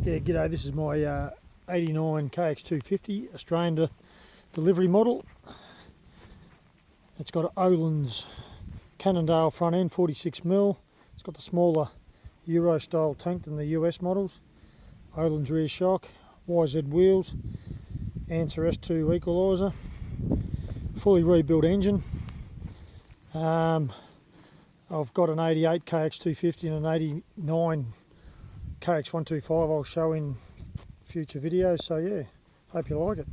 Yeah, g'day, this is my 89 Kx250 Australian delivery model. It's got an Olin's Cannondale front end, 46mm. It's got the smaller Euro style tank than the US models. Olin's rear shock, YZ wheels, Answer S2 equaliser, fully rebuilt engine. I've got an 88 Kx250 and an 89 Kx250 I'll show in future videos, so yeah, hope you like it.